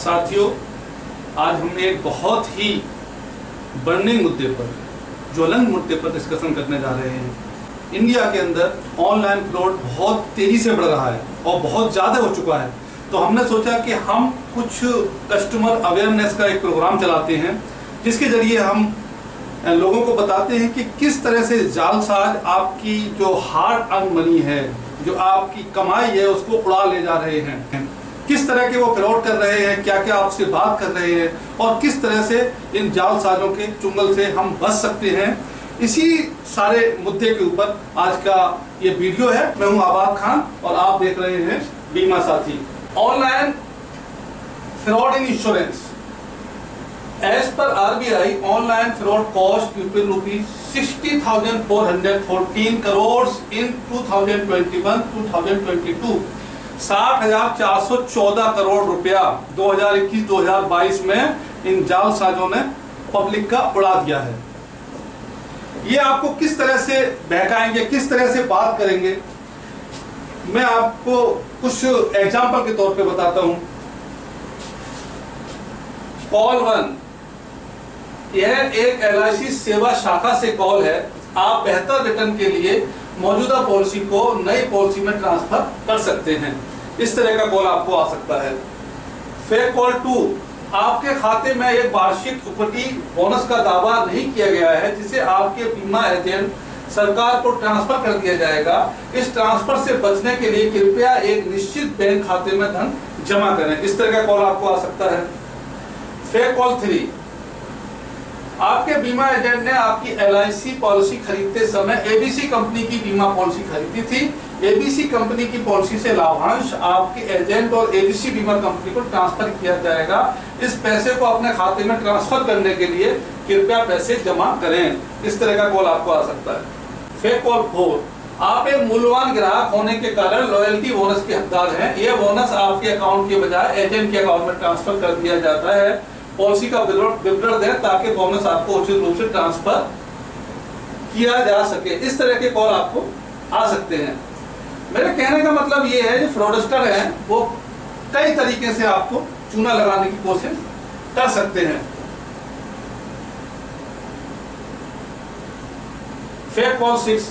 साथियों, आज हम एक बहुत ही बर्निंग मुद्दे पर, ज्वलंत मुद्दे पर डिस्कशन करने जा रहे हैं। इंडिया के अंदर ऑनलाइन फ्रॉड बहुत तेजी से बढ़ रहा है और बहुत ज़्यादा हो चुका है। तो हमने सोचा कि हम कुछ कस्टमर अवेयरनेस का एक प्रोग्राम चलाते हैं, जिसके जरिए हम लोगों को बताते हैं कि किस तरह से जालसाज आपकी जो हार्ड अर्न मनी है, जो आपकी कमाई है, उसको उड़ा ले जा रहे हैं। किस तरह के वो फ्रॉड कर रहे हैं, क्या क्या आपसे बात कर रहे हैं और किस तरह से इन जालसाजों के चुंगल से हम बच सकते हैं। इसी सारे मुद्दे के ऊपर आज का ये वीडियो है। मैं हूं आबाद खान और आप देख रहे हैं बीमा साथी। Online fraud in insurance, as per RBI, online fraud cost people ₹60,414 crore in 2021-2022। 60,414 crore रुपया 2021-2022 में इन जालसाजों ने पब्लिक का उड़ा दिया है। ये आपको किस तरह से बहकाएंगे, किस तरह से बात करेंगे, मैं आपको कुछ एग्जाम्पल के तौर पे बताता हूं। कॉल 1, यह एक LIC सेवा शाखा से कॉल है। आप बेहतर रिटर्न के लिए मौजूदा पॉलिसी को नई पॉलिसी में ट्रांसफर कर सकते हैं। इस तरह का कॉल आपको आ सकता है। फेक कॉल 2, आपके खाते में एक वार्षिक इक्विटी बोनस का दावा नहीं किया गया है, जिसे आपके बीमा एजेंट सरकार को ट्रांसफर कर दिया जाएगा। इस ट्रांसफर से बचने के लिए कृपया एक निश्चित बैंक खाते में धन जमा करें। इस तरह का कॉल आपको आ सकता है। फेक कॉल 3, आपके बीमा एजेंट ने आपकी LIC पॉलिसी खरीदते समय ABC कंपनी की बीमा पॉलिसी खरीदी थी। ABC कंपनी की पॉलिसी से लाभांश आपके एजेंट और ABC बीमा कंपनी को ट्रांसफर किया जाएगा। इस पैसे को अपने खाते में ट्रांसफर करने के लिए कृपया पैसे जमा करें। इस तरह का कॉल आपको आ सकता है। फेक कॉल 4, आप एक मूल्यवान ग्राहक होने के कारण लॉयल्टी बोनस के हकदार हैं। यह बोनस आपके अकाउंट के बजाय एजेंट के अकाउंट में ट्रांसफर कर दिया जाता है। पॉलिसी का विवरण दें ताकि बोनस आपको उचित रूप से ट्रांसफर किया जा सके। इस तरह के कॉल आपको आ सकते हैं। मेरे कहने का मतलब ये है, जो फ्रॉडस्टर हैं वो कई तरीके से आपको चूना लगाने की कोशिश कर सकते हैं। फेक कॉल 6,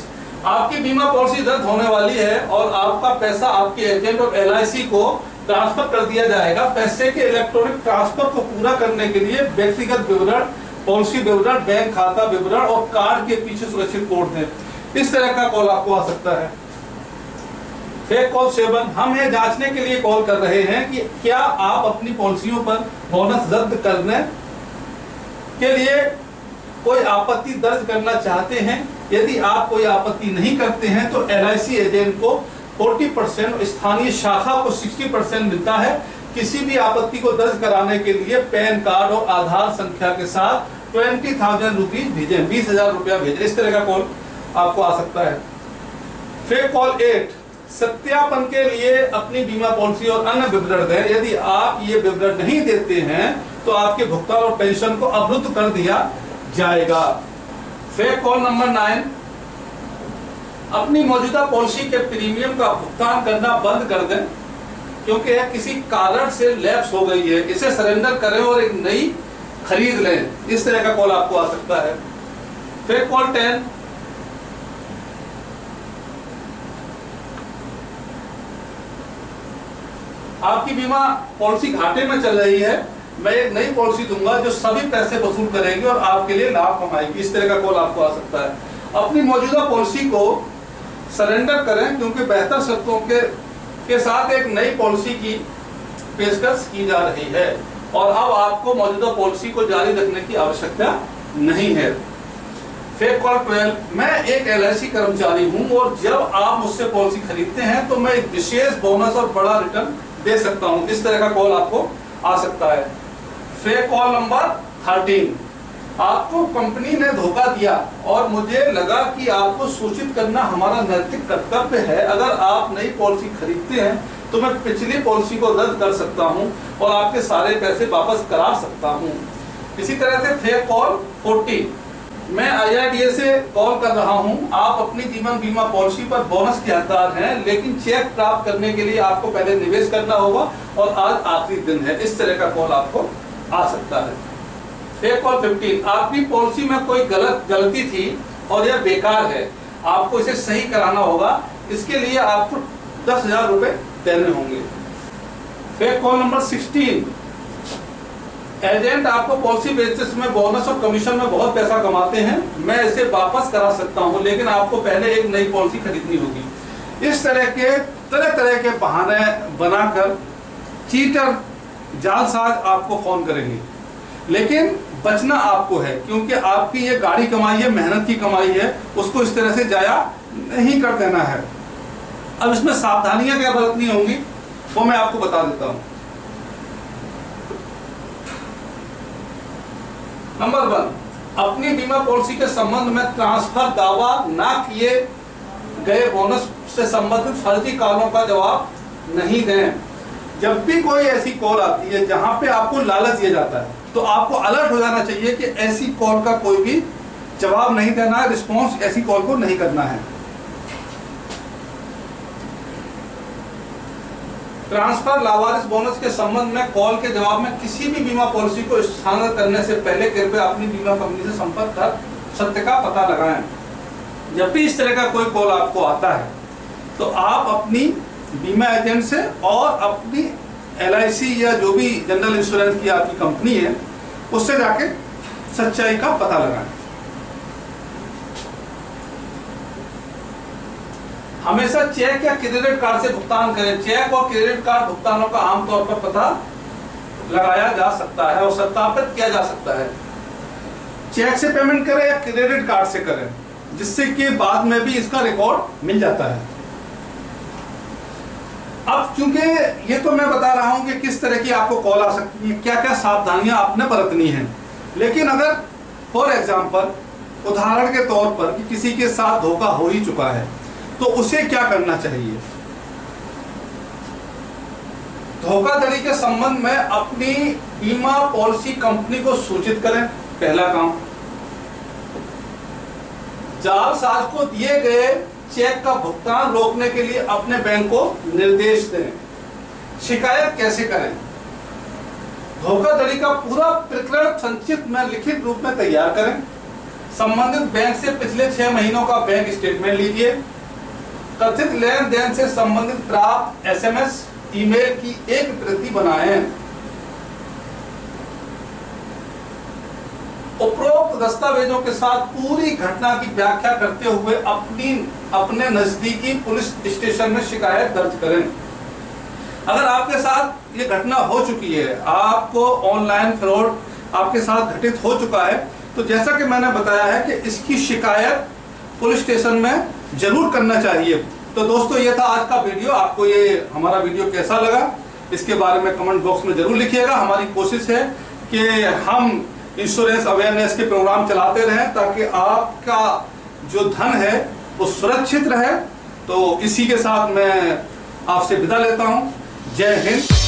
आपकी बीमा पॉलिसी रद्द होने वाली है और आपका पैसा आपके एजेंट और LIC को ट्रांसफर कर दिया जाएगा। पैसे के इलेक्ट्रॉनिक ट्रांसफर को पूरा करने के लिए व्यक्तिगत विवरण, पॉलिसी विवरण, बैंक खाता विवरण और कार्ड के पीछे सुरक्षित कोड दें। इस तरह का कॉल आपको आ सकता है। फेक कॉल 7, हम ये जांचने के लिए कॉल कर रहे हैं कि क्या आप अपनी पॉलिसियों पर बोनस रद्द करने के लिए कोई आपत्ति दर्ज करना चाहते हैं। यदि आप कोई आपत्ति नहीं करते हैं तो LIC एजेंट को 40% और स्थानीय शाखा को 60% मिलता है। किसी भी आपत्ति को दर्ज कराने के लिए पैन कार्ड और आधार संख्या के साथ 20,000 रुपीज भेजें, 20,000 रुपया भेजें। इस तरह का कॉल आपको आ सकता है। फेक कॉल 8, सत्यापन के लिए अपनी बीमा पॉलिसी और अन्य विवरण दें। यदि आप ये विवरण नहीं देते हैं तो आपके भुगतान और पेंशन को अवरुद्ध कर दिया जाएगा। फेक कॉल नंबर 9, अपनी मौजूदा पॉलिसी के प्रीमियम का भुगतान करना बंद कर दें क्योंकि यह किसी कारण से लैप्स हो गई है। इसे सरेंडर करें और एक नई खरीद लें। इस तरह का कॉल आपको आ सकता है। फेक कॉल 10, आपकी बीमा पॉलिसी घाटे में चल रही है, मैं एक नई पॉलिसी दूंगा जो सभी पैसे वसूल करेगी और आपके लिए लाभ कमाएगी। इस तरह का कॉल आपको आ सकता है। अपनी मौजूदा पॉलिसी को सरेंडर करें क्योंकि बेहतर शर्तों के साथ एक नई पॉलिसी की पेशकश की जा रही है और अब आपको मौजूदा पॉलिसी को जारी रखने की आवश्यकता नहीं है। फेक कॉल 12, मैं एक LIC कर्मचारी हूं और जब आप मुझसे पॉलिसी खरीदते हैं तो मैं एक विशेष बोनस और बड़ा रिटर्न दे सकता हूं। इस तरह का कॉल आपको आ सकता है। फेक कॉल नंबर 13, आपको कंपनी ने धोखा दिया और मुझे लगा कि आपको सूचित करना हमारा नैतिक कर्तव्य है। अगर आप नई पॉलिसी खरीदते हैं तो मैं पिछली पॉलिसी को रद्द कर सकता हूं और आपके सारे पैसे वापस करा सकता हूं। इसी तरह से फेक कॉल 14, मैं IRDA से कॉल कर रहा हूं। आप अपनी जीवन बीमा पॉलिसी पर बोनस के हकदार हैं, लेकिन चेक प्राप्त करने के लिए आपको पहले निवेश करना होगा और आज आखिरी दिन है। इस तरह का कॉल आपको आ सकता है। फेक कॉल 15, आपकी पॉलिसी में कोई गलती थी और यह बेकार है, आपको इसे सही कराना होगा। इसके लिए आपको 10,000 रुपए देने होंगे। फेक कॉल नंबर 16, एजेंट आपको पॉलिसी बेचते समय बोनस और कमीशन में बहुत पैसा कमाते हैं, मैं इसे वापस करा सकता हूं, लेकिन आपको पहले एक नई पॉलिसी खरीदनी होगी। इस तरह के बहाने बनाकर चीटर जालसाज आपको फोन करेंगे, लेकिन बचना आपको है, क्योंकि आपकी ये गाड़ी कमाई है, मेहनत की कमाई है, उसको इस तरह से जाया नहीं कर देना है। अब इसमें सावधानियां क्या बरतनी होंगी वो मैं आपको बता देता हूं। नंबर 1, अपनी बीमा पॉलिसी के संबंध में ट्रांसफर दावा ना किए गए बोनस से संबंधित फर्जी कॉलों का जवाब नहीं दें। जब भी कोई ऐसी कॉल आती है जहां पे आपको लालच दिया जाता है, तो आपको अलर्ट हो जाना चाहिए कि ऐसी कॉल का कोई भी जवाब नहीं देना है, रिस्पॉन्स ऐसी कॉल को नहीं करना है। ट्रांसफर लावारिस बोनस के संबंध में कॉल के जवाब में किसी भी बीमा पॉलिसी को स्थानांतरित करने से पहले कृपया अपनी बीमा कंपनी से संपर्क कर सत्य का पता लगाएं। जब भी इस तरह का कोई कॉल आपको आता है, तो आप अपनी बीमा एजेंट से और अपनी LIC या जो भी जनरल इंश्योरेंस की आपकी कंपनी है उससे जाके सच्चाई का पता लगाएं। हमेशा चेक या क्रेडिट कार्ड से भुगतान करें। चेक और क्रेडिट कार्ड भुगतानों का आमतौर पर पता लगाया जा सकता है और सत्यापित किया जा सकता है। चेक से पेमेंट करें या क्रेडिट कार्ड से करें, जिससे कि बाद में भी इसका रिकॉर्ड मिल जाता है। अब चूंकि ये तो मैं बता रहा हूं कि किस तरह की आपको कॉल आ सकती है, क्या क्या सावधानियां आपने बरतनी है, लेकिन अगर फॉर एग्जांपल उदाहरण के तौर पर कि किसी के साथ धोखा हो ही चुका है, तो उसे क्या करना चाहिए। धोखाधड़ी के संबंध में अपनी बीमा पॉलिसी कंपनी को सूचित करें, पहला काम। जालसाज को दिए गए चेक का भुगतान रोकने के लिए अपने बैंक को निर्देश दें। शिकायत कैसे करें। धोखाधड़ी का पूरा प्रकरण संक्षिप्त में लिखित रूप में तैयार करें। संबंधित बैंक से पिछले 6 महीनों का बैंक स्टेटमेंट लीजिए। कथित लेन देन से संबंधित प्राप्त SMS, ईमेल की एक प्रति बनाएं। उपरोक्त दस्तावेजों के साथ पूरी घटना की व्याख्या करते हुए अपने नजदीकी पुलिस स्टेशन में शिकायत दर्ज करें। अगर आपके साथ ये घटना हो चुकी है, आपको ऑनलाइन फ्रॉड आपके साथ घटित हो चुका है, तो जैसा कि मैंने बताया है कि इसकी शिकायत पुलिस स्टेशन में जरूर करना चाहिए। तो दोस्तों, ये था आज का वीडियो। आपको ये हमारा वीडियो कैसा लगा इसके बारे में कमेंट बॉक्स में जरूर लिखिएगा। हमारी कोशिश है कि हम इंश्योरेंस अवेयरनेस के प्रोग्राम चलाते रहें, ताकि आपका जो धन है वो सुरक्षित रहे। तो इसी के साथ मैं आपसे विदा लेता हूं। जय हिंद।